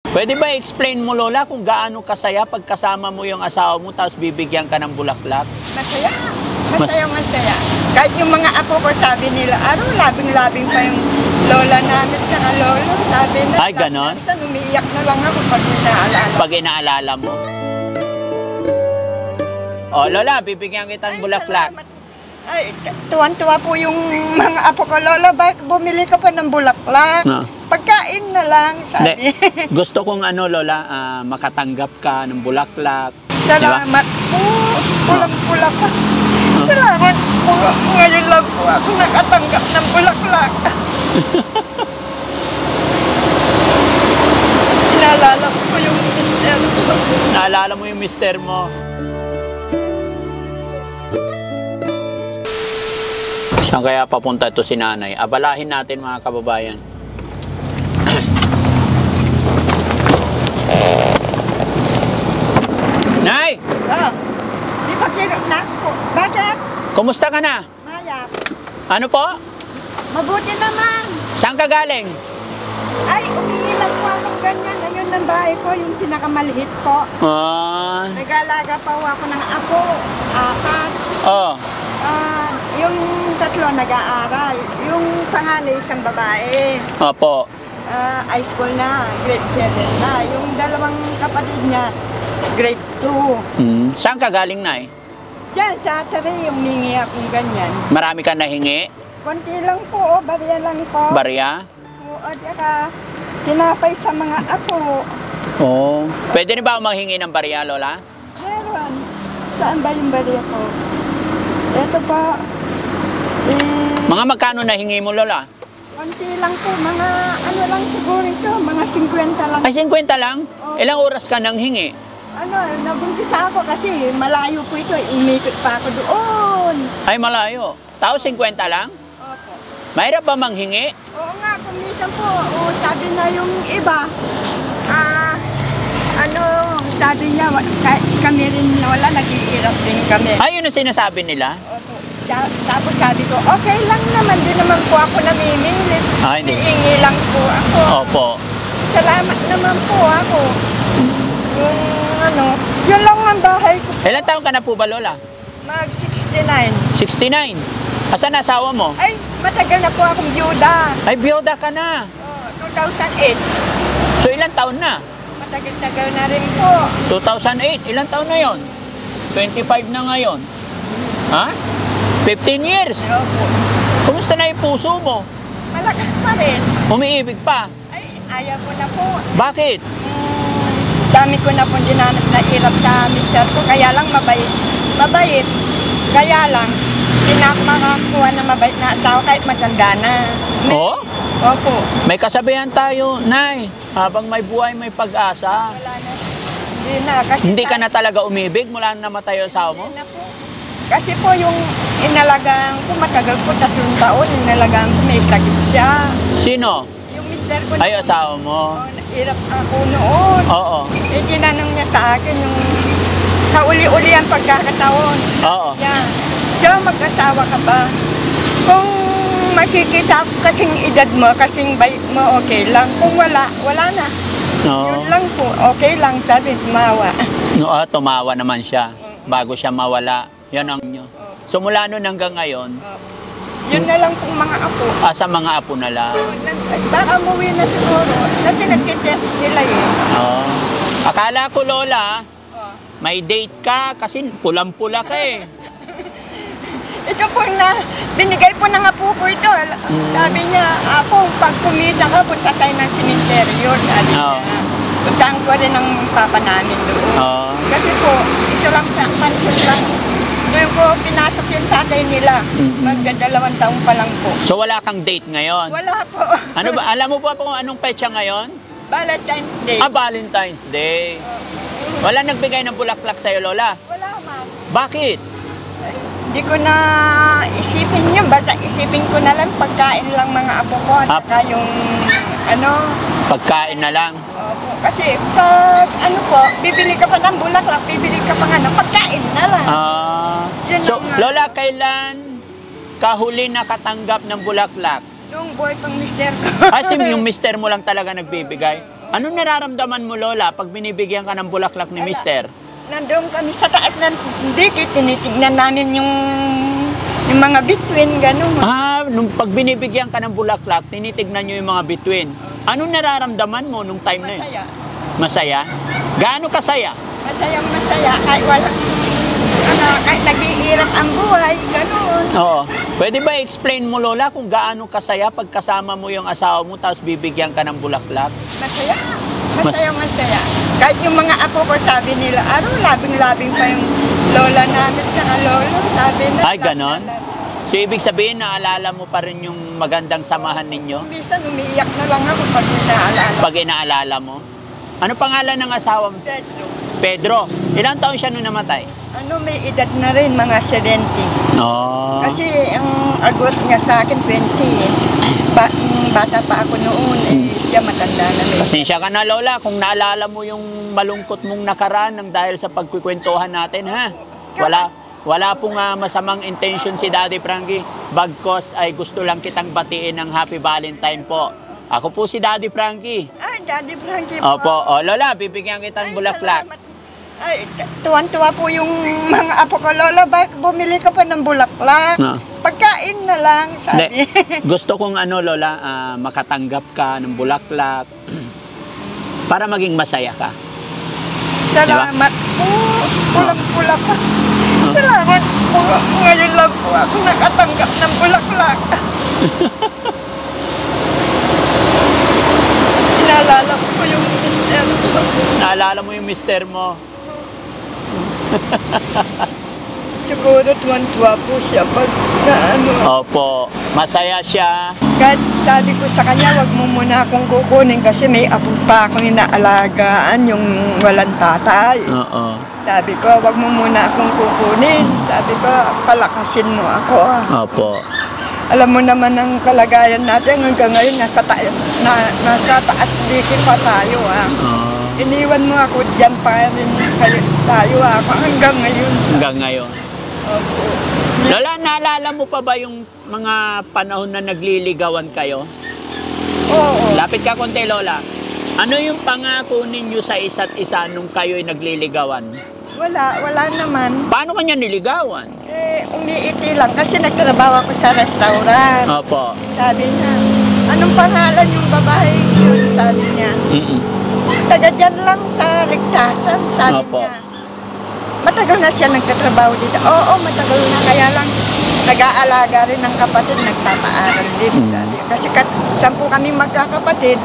Pwede ba i-explain mo, Lola, kung gaano kasaya pag kasama mo yung asawa mo tapos bibigyan ka ng bulaklak? Masaya. Masaya. Kahit yung mga apo ko, sabi nila, labing-labing pa yung lola namin tsaka lolo. Sabi na, ay, ganon? minsan umiiyak na lang ako pag inaalala. Pag inaalala mo. O, Lola, bibigyan kita ng bulaklak. Salamat. Ay, tuwan-tuwa po yung mga apo ko, Lola, bakit bumili ka pa ng bulaklak? No. Pagkain na lang, sabi. Gusto kong Lola, makatanggap ka ng bulaklak. Salamat po. Pulang-pula pa. Salamat po. Ngayon lang po ako nakatanggap ng bulaklak. Naalala ko yung mister ko. Naalala mo yung mister mo. Saan kaya papunta ito si nanay? Abalahin natin mga kababayan. Nay! Oh, di ba kirot na ako? Bakit? Kumusta ka na? Mayap. Ano po? Mabuti naman. Saan ka galing? Ay, umiilan po akong ganyan. Ayun ang bahay ko, yung pinakamaliit ko. Nag-alaga pa ako ng apo. 4. Oh. Yung 3 nag-aaral. Yung panganay isang babae. Opo. High school na, grade 7 na. Yung 2 kapatid niya, grade 2. Saan ka galing, Nay? Diyan, sa Atari, yung ningi akong ganyan. Marami ka nahingi? Konti lang po, barya lang po. Barya? Oo, tsaka tinapay sa mga apo. Oo. Pwede rin ba ako manghingi ng barya, Lola? Meron. Saan ba yung barya ko? Ito pa. Mga magkano nahingi mo, Lola? Konti lang po, mga lang siguro ito, mga 50 lang. Ay, 50 lang? Oo. Ilang oras ka nang hingi? Nagumpisa ako kasi malayo po ito, umikot pa ako doon. Ay, malayo. Tao 50 lang? Opo. Mahirap ba manghingi? Oo nga, kumisan po. Sabi na yung iba, sabi niya, kami rin wala, nag-iirap din kami. Ay, yun ang sinasabi nila? Opo. Tapos sabi ko, okay lang naman, di naman po ako namimilit. Ay, hindi. Iingi lang po ako. Opo. Salamat naman po ako. Yun lang ang bahay ko. Ilang taon ka na po ba, Lola? Mag-69. 69. Asan asawa mo? Ay, matagal na po akong byuda. Ay, biyoda ka na. 2008. So, ilang taon na? Matagal-tagal na rin po. 2008. Ilang taon na yon? 25 na ngayon. Ha? 15 years. Opo. Kumusta na yung puso mo? Malakas pa rin. Umiibig pa? Ay, ayaw ko na po. Bakit? Dami ko na pong dinanas na irap sa mister ko. Kaya lang mabait. Mabait. Kaya lang, hindi na ako makakuha ng mabait na asawa kahit matanda na. Oo? Opo. May kasabihan tayo, Nay. Habang may buhay, may pag-asa. Wala na. Hindi na. Kasi Hindi ka na talaga umibig mula na namatay yung asawa mo? Hindi na po. Kasi po yung inalagaan ko, matagal po 3 taon, inalagaan ko, may sakit siya. Sino? Yung mister ko. Ay, asawa mo. Hirap ako noon. Oo. Ginanong niya sa akin yung kauli-uli ang pagkakataon. Oo. Yan. Diyo, mag-asawa ka ba? Kung makikita ko kasing edad mo, kasing bait mo, okay lang. Kung wala, wala na. Oo. Yun lang po, okay lang, sabi, tumawa. Tumawa naman siya bago siya mawala. Yan ang nyo. So mula nun hanggang ngayon, Yun na lang pong mga apo. sa mga apo na lang. Baka umuwi na siguro. Kasi nagtitest nila eh. Oo. Akala ko, Lola, may date ka kasi pulang-pula ka eh. Ito po na, binigay po ng apo ko ito. Sabi niya, apo, pag kumita ka, punta tayo ng simenteryo. Sabi niya, puntahan ko rin ang papa namin doon. Kasi po, isa lang sa mansion lang. Ngayon po, pinasok yung tatay nila. Magdadalawang taon pa lang po. So wala kang date ngayon? Wala po. Ano ba? Alam mo ba kung anong petsa ngayon? Valentine's Day. Valentine's Day. Wala nagbigay ng bulaklak sa'yo, Lola? Wala, ma'am. Bakit? Hindi ko na isipin yun. Basta isipin ko na lang pagkain lang mga apo ko. At saka yung pagkain na lang. Opo. Kasi pag bibili ka pa ng bulaklak, bibili ka pa pagkain na lang. So, Lola, kailan kahuli nakatanggap ng bulaklak? Yung boy pang mister ko. Kasi yung mister mo lang talaga nagbibigay. Anong nararamdaman mo, Lola, pag binibigyan ka ng bulaklak ni Wala. Mister? Nandoon kami sa taas ng dikit, tinitignan namin yung mga bituin, gano'n. Nung pag binibigyan ka ng bulaklak, tinitignan nyo yung mga bituin. Anong nararamdaman mo nung time na yun? Masaya. Masaya? Gaano kasaya? Masayang masaya, kahit wala, kahit naghihirap ang buhay, gano'n. Oo. Pwede ba explain mo, Lola, kung gaano kasaya pag kasama mo yung asawa mo tapos bibigyan ka ng bulaklak? Masaya. Masaya. Kahit yung mga apo ko, sabi nila, labing-labing pa yung lola namin tsaka lolo, sabi nila. Ay, ganon? So, ibig sabihin, naalala mo pa rin yung magandang samahan ninyo? Minsan, umiiyak na lang ako pag inaalala. Pag inaalala mo? Ano pangalan ng asawa mo? Pedro, Pedro. Ilang taon siya nung namatay? may edad na rin, mga 70. Oh. Kasi ang agot niya sa akin, 20 eh. Bata pa ako noon, siya matanda na rin. Pasensya ka na, Lola, kung naalala mo yung malungkot mong nakaraan ng dahil sa pagkukwentuhan natin, ha? Wala pong masamang intention si Daddy Frankie. Bagkos ay gusto lang kitang batiin ng Happy Valentine po. Ako po si Daddy Frankie. Ay, Daddy Frankie po. Opo. O, Lola, bibigyan kitang bulaklak. Salamat. Ay, tuwan-tuwa po yung mga apo ko, Lola, bakit bumili ka pa ng bulaklak? No. Pagkain na lang, sabi. Gusto kong Lola, makatanggap ka ng bulaklak para maging masaya ka. Salamat po. Pulang-pula pa. Salamat po. Ngayon lang po ako nakatanggap ng bulaklak. Naalala ko yung mister ko. Naalala mo yung mister mo? Siguro tuwan-tuwa po siya pag Opo, masaya siya. Kahit sabi ko sa kanya, wag mo muna akong kukunin kasi may apo pa akong inaalagaan, yung walang tatay. Oo. Sabi ko, wag mo muna akong kukunin. Sabi ko, palakasin mo ako. Opo. Alam mo naman ang kalagayan natin hanggang ngayon, nasa taas dikit pa tayo. Iniwan mo ako, dyan pa rin tayo ako hanggang ngayon. Hanggang ngayon. Opo. Lola, naalala mo pa ba yung mga panahon na nagliligawan kayo? Oo. Lapit ka konti, Lola. Ano yung pangako ninyo sa isa't isa nung kayo'y nagliligawan? Wala naman. Paano kanya niligawan? Umiiti lang kasi nagtrabaho ako sa restaurant. Opo. Sabi niya, anong pangalan yung babae yun? Sabi niya. Taga dyan lang sa Ligtasan, sabi Opo. niya. Matagal na siya nagtatrabaho dito. Oo, matagal na. Kaya lang, nag-aalaga rin ng kapatid, nagpapaaral din. Sabi. Kasi 10 kami magkakapatid,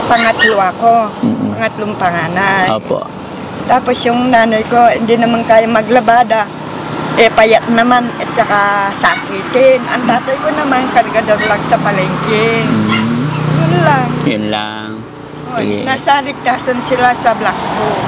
pangatlo ako. Pangatlong panganay. Opo. Tapos yung nanay ko, hindi naman kaya maglabada. Payat naman at saka sakitin. Ang tatay ko naman, kargador lang sa palengke. Yun lang. Yun lang. Sige. Nasa Ligtasan sila sa Blackpool.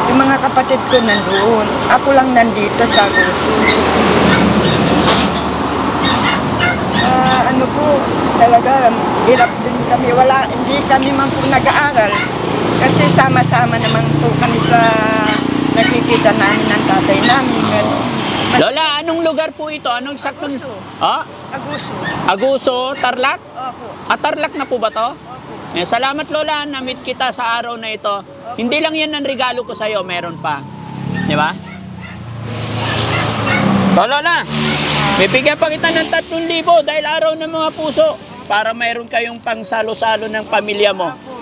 Yung mga kapatid ko nandoon. Ako lang nandito sa Guso. Ano po, talaga, hirap din kami. Hindi kami man po nag-aaral. Kasi sama-sama naman po kami sa nakikita namin ng tatay namin. Lola, anong lugar po ito? Anong saktong... Aguso. Aguso. Aguso, Tarlac? Opo. Tarlac na po ba to? Opo. Salamat, Lola, na-meet kita sa araw na ito. Hindi lang yan ang regalo ko sa'yo, meron pa. Di ba? Lola, bibigyan pa kita ng 3,000 dahil araw ng mga puso para mayroon kayong pang salo-salo ng pamilya mo. Opo.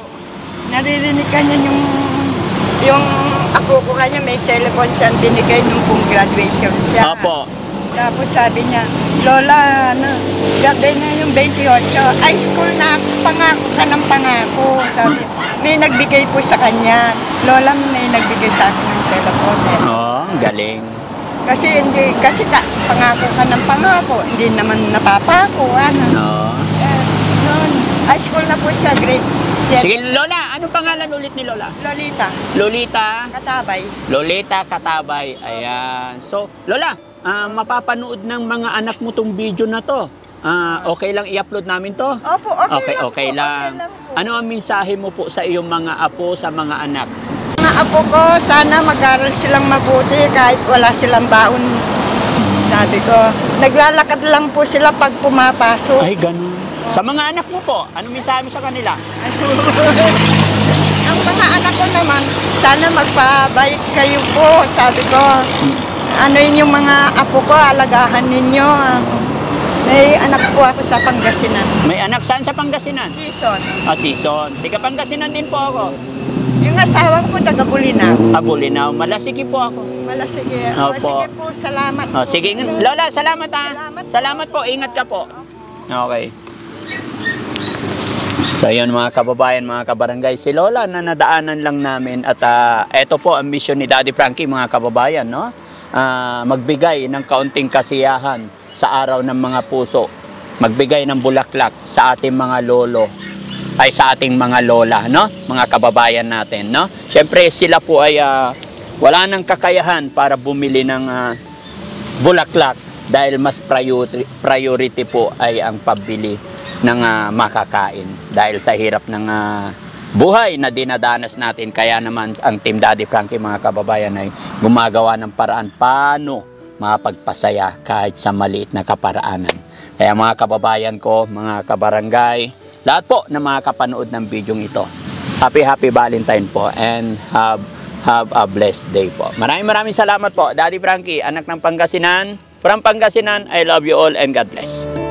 Naririnig ka niya yung ako ko kanya may cellphone siya binigay nung pong graduation siya. Opo. Tapos sabi niya, Lola, birthday na yung 28, high school na, pangako ka ng pangako. Sabi, may nagbigay po sa kanya. Lola, may nagbigay sa akin ng cellphone. Galing. Kasi pangako ka ng pangako, hindi naman napapako. Noon, high school na po siya, grade 7. Sige, Lola, anong pangalan ulit ni Lola? Lolita. Lolita. Katabay. Lolita Katabay. Ayan. So, Lola, mapapanood ng mga anak mo tong video na to. Okay lang i-upload namin to? Opo, okay lang po. Ano ang mensahe mo po sa iyong mga apo, sa mga anak? Mga apo ko, sana mag-aral silang mabuti kahit wala silang baon. Sabi ko, naglalakad lang po sila pag pumapasok. Ay, ganun. Sa mga anak mo po, anong mensahe mo sa kanila? naman, sana magpabait kayo po. Sabi ko, ano yun yung mga apo ko, alagahan ninyo. May anak po ako sa Pangasinan. May anak saan sa Pangasinan? Season. Season. Tiga Pangasinan din po ako. Yung asawa ko taga Bulinaw. Bulinaw. Malasigi po ako. Sige. Opo. Sige po, salamat po. Sige, Lola, salamat ha. Salamat po, ingat ka po. Okay. So yun mga kababayan, mga kabarangay, si Lola na nadaanan lang namin at eto po ang mission ni Daddy Frankie, mga kababayan, no? Magbigay ng kaunting kasiyahan sa araw ng mga puso, magbigay ng bulaklak sa ating mga lolo, ay sa ating mga lola, no? Mga kababayan natin, no? Siyempre sila po ay wala nang kakayahan para bumili ng bulaklak dahil mas priority po ay ang pambili ng makakain dahil sa hirap ng buhay na dinadanas natin. Kaya naman ang Team Daddy Frankie, mga kababayan, ay gumagawa ng paraan paano makapagpasaya kahit sa maliit na kaparaanan. Kaya mga kababayan ko, mga kabarangay, lahat po na makakapanood ng video ito, happy Valentine po and have a blessed day po. Maraming salamat po, Daddy Frankie, anak ng Pangasinan. From Pangasinan, I love you all and God bless.